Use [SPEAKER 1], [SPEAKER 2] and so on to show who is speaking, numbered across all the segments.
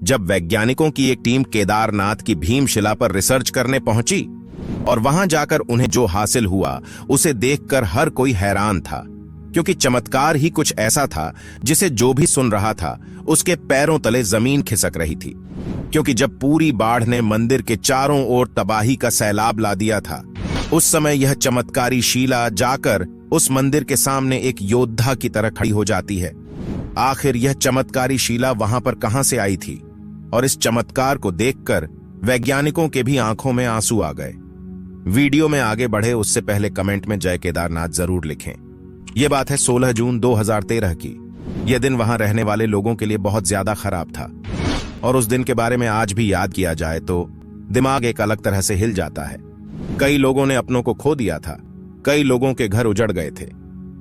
[SPEAKER 1] जब वैज्ञानिकों की एक टीम केदारनाथ की भीमशिला पर रिसर्च करने पहुंची और वहां जाकर उन्हें जो हासिल हुआ उसे देखकर हर कोई हैरान था, क्योंकि चमत्कार ही कुछ ऐसा था जिसे जो भी सुन रहा था उसके पैरों तले जमीन खिसक रही थी। क्योंकि जब पूरी बाढ़ ने मंदिर के चारों ओर तबाही का सैलाब ला दिया था, उस समय यह चमत्कारी शिला जाकर उस मंदिर के सामने एक योद्धा की तरह खड़ी हो जाती है। आखिर यह चमत्कारी शिला वहां पर कहां से आई थी? और इस चमत्कार को देखकर वैज्ञानिकों के भी आंखों में आंसू आ गए। वीडियो में आगे बढ़े उससे पहले कमेंट में जय केदारनाथ जरूर लिखें। यह बात है 16 जून 2013 की। यह दिन वहां रहने वाले लोगों के लिए बहुत ज्यादा खराब था, और उस दिन के बारे में आज भी याद किया जाए तो दिमाग एक अलग तरह से हिल जाता है। कई लोगों ने अपनों को खो दिया था, कई लोगों के घर उजड़ गए थे।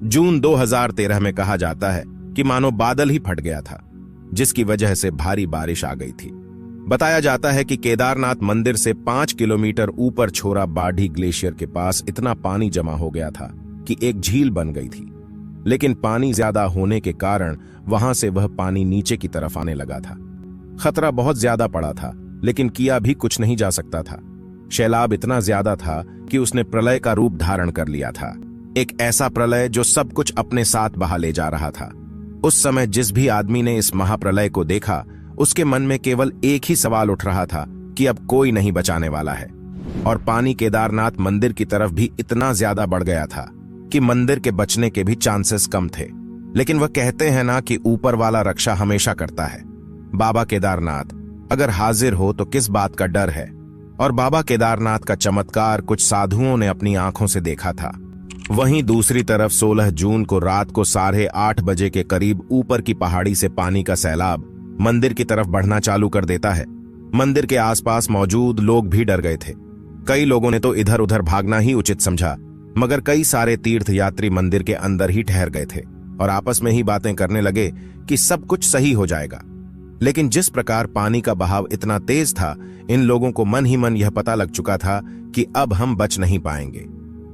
[SPEAKER 1] जून 2013 में कहा जाता है कि मानो बादल ही फट गया था, जिसकी वजह से भारी बारिश आ गई थी। बताया जाता है कि केदारनाथ मंदिर से 5 किलोमीटर ऊपर छोरा बाढ़ी ग्लेशियर के पास इतना पानी जमा हो गया था कि एक झील बन गई थी। लेकिन पानी ज्यादा होने के कारण वहां से वह पानी नीचे की तरफ आने लगा था। खतरा बहुत ज्यादा पड़ा था, लेकिन किया भी कुछ नहीं जा सकता था। सैलाब इतना ज्यादा था कि उसने प्रलय का रूप धारण कर लिया था, एक ऐसा प्रलय जो सब कुछ अपने साथ बहा ले जा रहा था। उस समय जिस भी आदमी ने इस महाप्रलय को देखा, उसके मन में केवल एक ही सवाल उठ रहा था कि अब कोई नहीं बचाने वाला है। और पानी केदारनाथ मंदिर की तरफ भी इतना ज्यादा बढ़ गया था कि मंदिर के बचने के भी चांसेस कम थे। लेकिन वह कहते हैं ना कि ऊपर वाला रक्षा हमेशा करता है। बाबा केदारनाथ अगर हाजिर हो तो किस बात का डर है? और बाबा केदारनाथ का चमत्कार कुछ साधुओं ने अपनी आंखों से देखा था। वहीं दूसरी तरफ 16 जून को रात को 8:30 बजे के करीब ऊपर की पहाड़ी से पानी का सैलाब मंदिर की तरफ बढ़ना चालू कर देता है। मंदिर के आसपास मौजूद लोग भी डर गए थे। कई लोगों ने तो इधर उधर भागना ही उचित समझा, मगर कई सारे तीर्थयात्री मंदिर के अंदर ही ठहर गए थे और आपस में ही बातें करने लगे कि सब कुछ सही हो जाएगा। लेकिन जिस प्रकार पानी का बहाव इतना तेज था, इन लोगों को मन ही मन यह पता लग चुका था कि अब हम बच नहीं पाएंगे,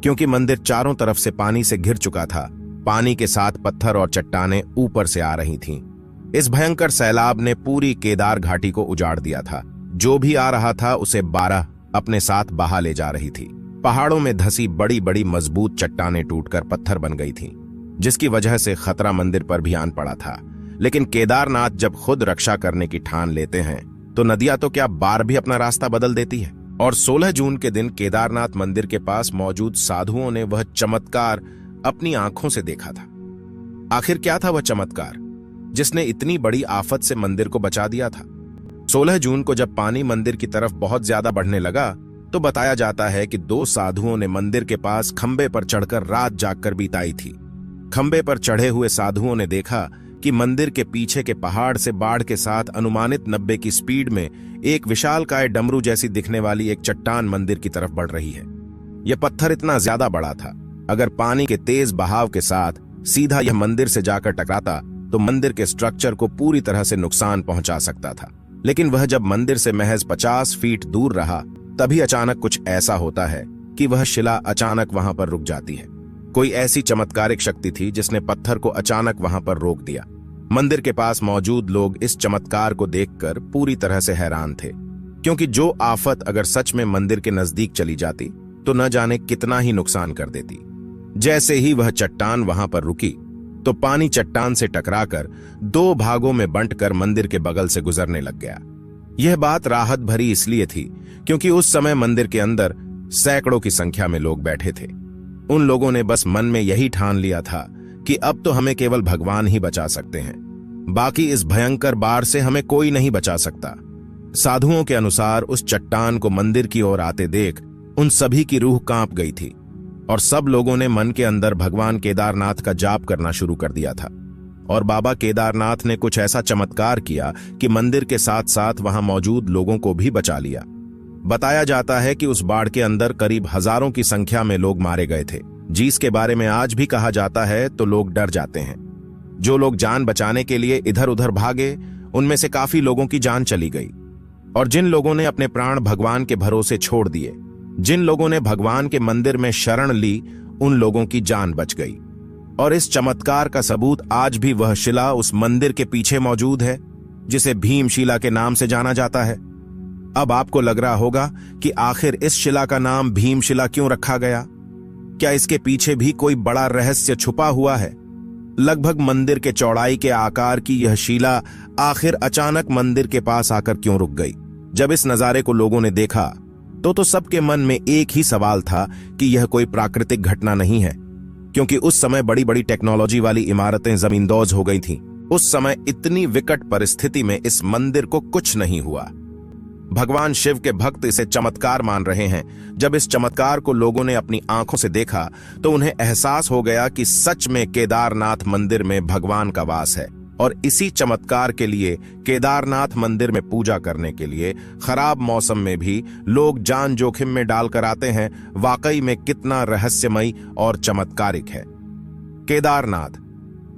[SPEAKER 1] क्योंकि मंदिर चारों तरफ से पानी से घिर चुका था। पानी के साथ पत्थर और चट्टानें ऊपर से आ रही थीं। इस भयंकर सैलाब ने पूरी केदार घाटी को उजाड़ दिया था। जो भी आ रहा था उसे 12 अपने साथ बहा ले जा रही थी। पहाड़ों में धसी बड़ी बड़ी मजबूत चट्टानें टूटकर पत्थर बन गई थीं, जिसकी वजह से खतरा मंदिर पर भी आन पड़ा था। लेकिन केदारनाथ जब खुद रक्षा करने की ठान लेते हैं तो नदियां तो क्या बार भी अपना रास्ता बदल देती है। और 16 जून के दिन केदारनाथ मंदिर के पास मौजूद साधुओं ने वह चमत्कार अपनी आंखों से देखा था। आखिर क्या था वह चमत्कार जिसने इतनी बड़ी आफत से मंदिर को बचा दिया था? 16 जून को जब पानी मंदिर की तरफ बहुत ज्यादा बढ़ने लगा तो बताया जाता है कि 2 साधुओं ने मंदिर के पास खंबे पर चढ़कर रात जागकर बिताई थी। खंबे पर चढ़े हुए साधुओं ने देखा कि मंदिर के पीछे के पहाड़ से बाढ़ के साथ अनुमानित 90 की स्पीड में एक विशालकाय डमरू जैसी दिखने वाली एक चट्टान मंदिर की तरफ बढ़ रही है। यह पत्थर इतना ज्यादा बड़ा था, अगर पानी के तेज बहाव के साथ सीधा यह मंदिर से जाकर टकराता तो मंदिर के स्ट्रक्चर को पूरी तरह से नुकसान पहुंचा सकता था। लेकिन वह जब मंदिर से महज 50 फीट दूर रहा, तभी अचानक कुछ ऐसा होता है कि वह शिला अचानक वहां पर रुक जाती है। कोई ऐसी चमत्कारिक शक्ति थी जिसने पत्थर को अचानक वहां पर रोक दिया। मंदिर के पास मौजूद लोग इस चमत्कार को देखकर पूरी तरह से हैरान थे, क्योंकि जो आफत अगर सच में मंदिर के नजदीक चली जाती तो न जाने कितना ही नुकसान कर देती। जैसे ही वह चट्टान वहां पर रुकी तो पानी चट्टान से टकराकर 2 भागों में बंटकर मंदिर के बगल से गुजरने लग गया। यह बात राहत भरी इसलिए थी क्योंकि उस समय मंदिर के अंदर सैकड़ों की संख्या में लोग बैठे थे। उन लोगों ने बस मन में यही ठान लिया था कि अब तो हमें केवल भगवान ही बचा सकते हैं, बाकी इस भयंकर बाढ़ से हमें कोई नहीं बचा सकता। साधुओं के अनुसार उस चट्टान को मंदिर की ओर आते देख उन सभी की रूह कांप गई थी और सब लोगों ने मन के अंदर भगवान केदारनाथ का जाप करना शुरू कर दिया था। और बाबा केदारनाथ ने कुछ ऐसा चमत्कार किया कि मंदिर के साथ साथ वहां मौजूद लोगों को भी बचा लिया। बताया जाता है कि उस बाढ़ के अंदर करीब हजारों की संख्या में लोग मारे गए थे, जिसके बारे में आज भी कहा जाता है तो लोग डर जाते हैं। जो लोग जान बचाने के लिए इधर उधर भागे, उनमें से काफी लोगों की जान चली गई। और जिन लोगों ने अपने प्राण भगवान के भरोसे छोड़ दिए, जिन लोगों ने भगवान के मंदिर में शरण ली, उन लोगों की जान बच गई। और इस चमत्कार का सबूत आज भी वह शिला उस मंदिर के पीछे मौजूद है जिसे भीमशिला के नाम से जाना जाता है। अब आपको लग रहा होगा कि आखिर इस शिला का नाम भीमशिला क्यों रखा गया? क्या इसके पीछे भी कोई बड़ा रहस्य छुपा हुआ है? लगभग मंदिर के चौड़ाई के आकार की यह शिला आखिर अचानक मंदिर के पास आकर क्यों रुक गई? जब इस नजारे को लोगों ने देखा तो सबके मन में एक ही सवाल था कि यह कोई प्राकृतिक घटना नहीं है, क्योंकि उस समय बड़ी बड़ी टेक्नोलॉजी वाली इमारतें जमींदोज हो गई थीं। उस समय इतनी विकट परिस्थिति में इस मंदिर को कुछ नहीं हुआ। भगवान शिव के भक्त इसे चमत्कार मान रहे हैं। जब इस चमत्कार को लोगों ने अपनी आंखों से देखा तो उन्हें एहसास हो गया कि सच में केदारनाथ मंदिर में भगवान का वास है, और इसी चमत्कार के लिए केदारनाथ मंदिर में पूजा करने के लिए खराब मौसम में भी लोग जान जोखिम में डालकर आते हैं। वाकई में कितना रहस्यमयी और चमत्कारिक है। केदारनाथ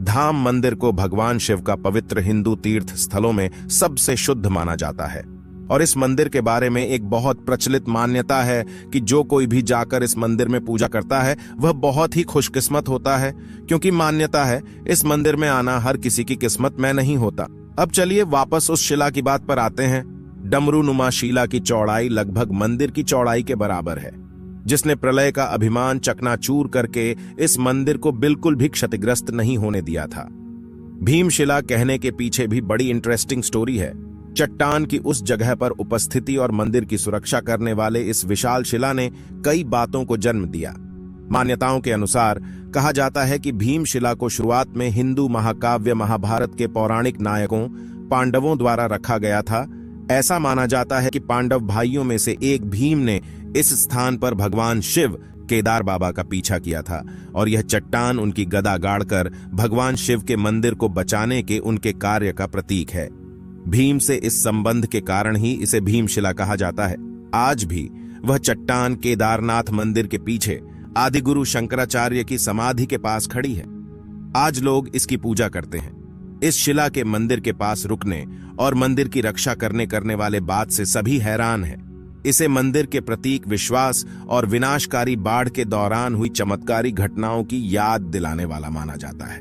[SPEAKER 1] धाम मंदिर को भगवान शिव का पवित्र हिंदू तीर्थ स्थलों में सबसे शुद्ध माना जाता है, और इस मंदिर के बारे में एक बहुत प्रचलित मान्यता है कि जो कोई भी जाकर इस मंदिर में पूजा करता है वह बहुत ही खुशकिस्मत होता है, क्योंकि मान्यता है इस मंदिर में आना हर किसी की किस्मत में नहीं होता। अब चलिए वापस उस शिला की बात पर आते हैं। डमरू नुमा शिला की चौड़ाई लगभग मंदिर की चौड़ाई के बराबर है, जिसने प्रलय का अभिमान चकनाचूर करके इस मंदिर को बिल्कुल भी क्षतिग्रस्त नहीं होने दिया था। भीमशिला कहने के पीछे भी बड़ी इंटरेस्टिंग स्टोरी है। चट्टान की उस जगह पर उपस्थिति और मंदिर की सुरक्षा करने वाले इस विशाल शिला ने कई बातों को जन्म दिया। मान्यताओं के अनुसार कहा जाता है कि भीमशिला को शुरुआत में हिंदू महाकाव्य महाभारत के पौराणिक नायकों पांडवों द्वारा रखा गया था। ऐसा माना जाता है कि पांडव भाइयों में से एक भीम ने इस स्थान पर भगवान शिव केदार बाबा का पीछा किया था, और यह चट्टान उनकी गदा गाड़कर भगवान शिव के मंदिर को बचाने के उनके कार्य का प्रतीक है। भीम से इस संबंध के कारण ही इसे भीमशिला कहा जाता है। आज भी वह चट्टान केदारनाथ मंदिर के पीछे आदिगुरु शंकराचार्य की समाधि के पास खड़ी है। आज लोग इसकी पूजा करते हैं। इस शिला के मंदिर के पास रुकने और मंदिर की रक्षा करने वाले बात से सभी हैरान हैं। इसे मंदिर के प्रतीक विश्वास और विनाशकारी बाढ़ के दौरान हुई चमत्कारी घटनाओं की याद दिलाने वाला माना जाता है।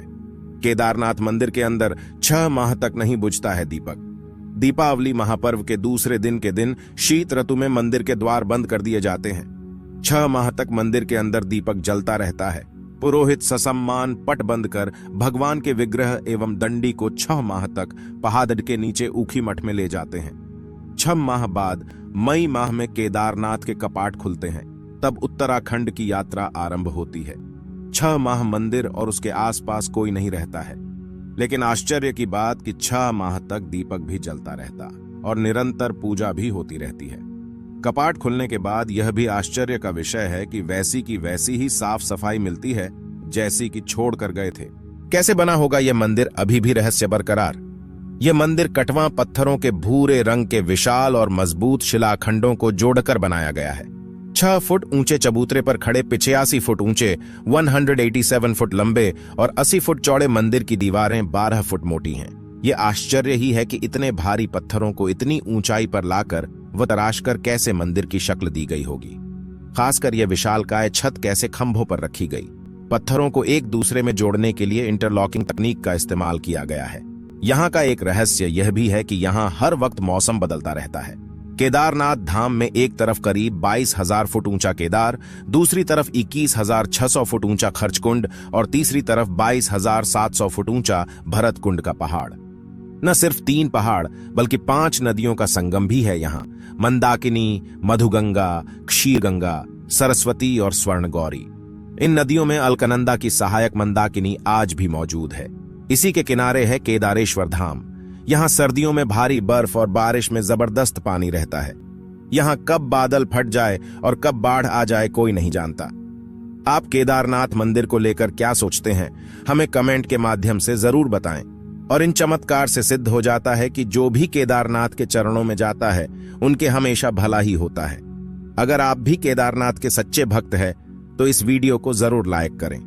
[SPEAKER 1] केदारनाथ मंदिर के अंदर 6 माह तक नहीं बुझता है दीपक। दीपावली महापर्व के दूसरे दिन के दिन शीत ऋतु में मंदिर के द्वार बंद कर दिए जाते हैं। 6 माह तक मंदिर के अंदर दीपक जलता रहता है। पुरोहित ससम्मान पट बंद कर भगवान के विग्रह एवं दंडी को 6 माह तक पहाड़ के नीचे ऊखी मठ में ले जाते हैं। 6 माह बाद मई माह में केदारनाथ के कपाट खुलते हैं। तब उत्तराखंड की यात्रा आरंभ होती है। 6 माह मंदिर और उसके आसपास कोई नहीं रहता है, लेकिन आश्चर्य की बात कि 6 माह तक दीपक भी जलता रहता और निरंतर पूजा भी होती रहती है। कपाट खुलने के बाद यह भी आश्चर्य का विषय है कि वैसी की वैसी ही साफ सफाई मिलती है जैसी कि छोड़ कर गए थे। कैसे बना होगा यह मंदिर, अभी भी रहस्य बरकरार। यह मंदिर कटवा पत्थरों के भूरे रंग के विशाल और मजबूत शिलाखंडों को जोड़कर बनाया गया है। 6 फुट ऊंचे चबूतरे पर खड़े 85 फुट ऊंचे 187 फुट लंबे और 80 फुट चौड़े मंदिर की दीवारें 12 फुट मोटी हैं। यह आश्चर्य ही है कि इतने भारी पत्थरों को इतनी ऊंचाई पर लाकर व तराशकर कैसे मंदिर की शक्ल दी गई होगी। खासकर यह विशालकाय छत कैसे खंभों पर रखी गई। पत्थरों को एक दूसरे में जोड़ने के लिए इंटरलॉकिंग तकनीक का इस्तेमाल किया गया है। यहाँ का एक रहस्य यह भी है कि यहाँ हर वक्त मौसम बदलता रहता है। केदारनाथ धाम में एक तरफ करीब 22,000 फुट ऊंचा केदार, दूसरी तरफ 21,600 फुट ऊंचा खर्चकुंड और तीसरी तरफ 22,700 फुट ऊंचा भरतकुंड का पहाड़। न सिर्फ 3 पहाड़ बल्कि 5 नदियों का संगम भी है यहाँ। मंदाकिनी, मधुगंगा, क्षीरगंगा, सरस्वती और स्वर्णगौरी। इन नदियों में अलकनंदा की सहायक मंदाकिनी आज भी मौजूद है। इसी के किनारे है केदारेश्वर धाम। यहाँ सर्दियों में भारी बर्फ और बारिश में जबरदस्त पानी रहता है। यहाँ कब बादल फट जाए और कब बाढ़ आ जाए कोई नहीं जानता। आप केदारनाथ मंदिर को लेकर क्या सोचते हैं, हमें कमेंट के माध्यम से जरूर बताएं। और इन चमत्कार से सिद्ध हो जाता है कि जो भी केदारनाथ के चरणों में जाता है उनके हमेशा भला ही होता है। अगर आप भी केदारनाथ के सच्चे भक्त हैं तो इस वीडियो को जरूर लाइक करें।